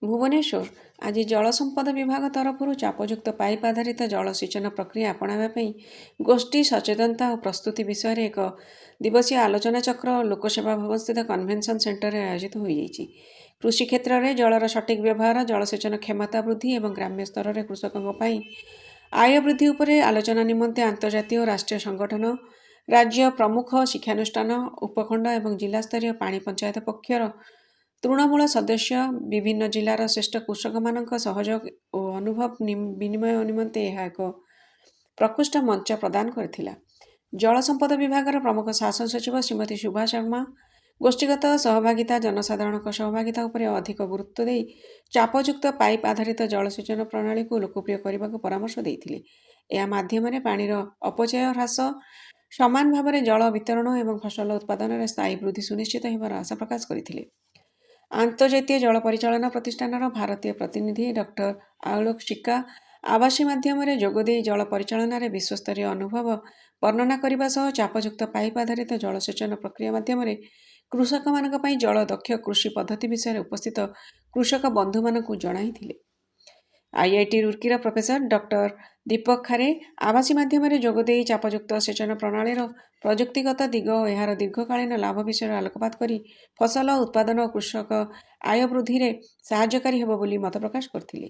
भुवनेश्वर आज जलसंपद विभाग तरफ चापयुक्त पाइप आधारित जलसेचन प्रक्रिया अपनावा गोष्ठी सचेतनता और प्रस्तुति विषय में एक दिवसीय आलोचना चक्र लोकसेवा भवन स्थित कन्वेन्शन सेंटर में आयोजित हो कृषि क्षेत्र में जलर सठिक व्यवहार जलसेचन क्षमता वृद्धि और ग्राम्य स्तर में कृषकों आय वृद्धि उपर आलोचना निमंते अंतर्जातीय और राष्ट्रीय संगठन राज्य प्रमुख शिक्षानुष्ठान उपखंड और जिलास्तरीय पानी पंचायत पक्षर तृणमूल सदस्य विभिन्न जिलार श्रेष्ठ कृषक मान सहयोग और अनुभव विनिमय निमंते यह एक प्रकृष्ट मंच प्रदान करथिला। जलसंपद विभाग प्रमुख शासन सचिव श्रीमती शुभा शर्मा गोष्ठीगत सहभागिता जनसाधारण सहभागिता उपर अधिक गुरुत्व दे चापयुक्त पाइप आधारित जलसेचन प्रणाली को लोकप्रिय करने को परामर्श देते। यह माध्यम पानीर अपचय ह्रास समान भाव में जल वितरण और फसल उत्पादन में स्थायी वृद्धि सुनिश्चित होबार आशा प्रकाश करथिले। आंतर्जातीय जल परिचालन प्रतिष्ठान भारतीय प्रतिनिधि डॉक्टर आलोक शिक्का आवासी माध्यम जोगदे जल परिचालन में विश्वस्तरीय अनुभव वर्णना करने सह चापयुक्त पाइप आधारित जलसेचन प्रक्रिया माध्यम कृषक मान जल दक्ष कृषि पद्धति विषय उपस्थित कृषक बंधु मान जणाई। आईआईटी रुड़कीर प्रोफेसर डॉक्टर दीपक खारे आवासी माध्यम जोगदे चापयुक्त सेचन प्रणाली प्रजुक्तिगत दिग और यार दीर्घकालीन लाभ विषय आलोकपात करी फसल उत्पादन और कृषक आय वृद्धि में सहायकारी हेब बोली मत प्रकाश करथिले।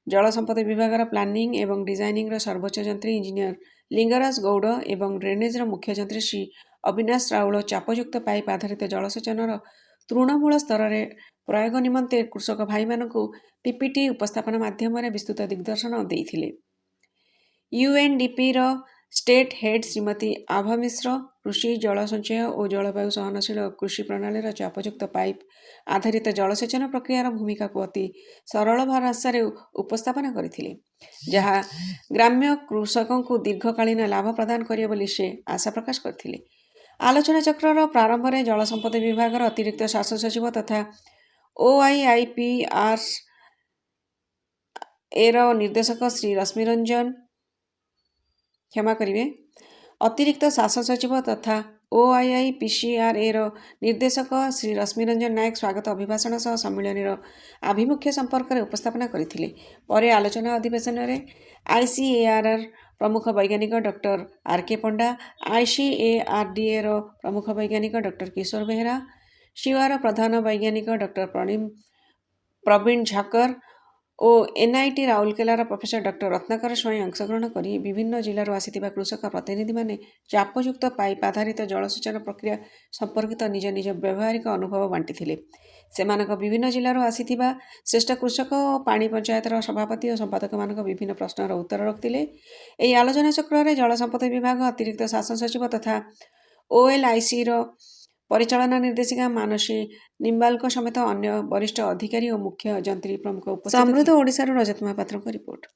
जलसंपद विभाग प्लानिंग एवं डिजाइनिंग सर्वोच्च जंत्री इंजीनियर लिंगराज गौड़ एवं ड्रेनेज मुख्य जंत्री श्री अविनाश राउल चापयुक्त पाइप आधारित जलसेचन तृणमूल स्तर में प्रयोग निमंते कृषक भाई मानू पीपीटी उपस्थापन माध्यम विस्तृत दिग्दर्शन देते। यूएनडीपी स्टेट हेड श्रीमती आभा मिश्र कृषि जल संचय और जलवायु सहनशील कृषि प्रणाली चापयुक्त पाइप आधारित जलसेचन प्रक्रियार भूमिका को अति सरल भाषा उपस्थापन करथिले, जहाँ ग्राम्य कृषकों को दीर्घकालीन लाभ प्रदान करिए बोली से आशा प्रकाश करथिले। आलोचना चक्र प्रारंभ में जलसंपद विभाग अतिरिक्त शासन सचिव तथा ओआईआईपीआर एर निर्देशक श्री रश्मिरंजन क्षमा करेंगे अतिरिक्त शासन सचिव तथा ओआईआईपीसीआर एर निर्देशक श्री रश्मिरंजन नायक स्वागत अभिभाषण सह सम्मिलन आभिमुख्य संपर्क में उपस्थापना करथिले। परे आलोचना अधिवेशन में आईसीएआर प्रमुख वैज्ञानिक डॉक्टर आरके पंडा आईसीएआरडीए प्रमुख वैज्ञानिक डॉक्टर किशोर बेहरा शिवार प्रधान वैज्ञानिक डॉक्टर प्रवीण झाकर और एनआईटी राउरकेलार प्रोफेसर डॉक्टर रत्नाकर स्वयं अंशग्रहण कर विभिन्न जिलूर आसिथिबा कृषक प्रतिनिधि माने चापयुक्त पाइप आधारित जलसेचन प्रक्रिया संपर्कित निज निज व्यावहारिक अनुभव बांटी सेमानक विभिन्न जिलूर आसिथिबा श्रेष्ठ कृषक और पानी पंचायतर सभापति और संपादक मानक विभिन्न प्रश्नर उत्तर रखिले। यह आलोचना चक्र में जलसंपद विभाग अतिरिक्त शासन सचिव तथा ओएलआईसी परिचालना निर्देशिका मानसी निम्बाल समेत अन्य वरिष्ठ अधिकारी और मुख्य जंत्री प्रमुख समृद्ध ओडिशार रजत महापात्र रिपोर्ट।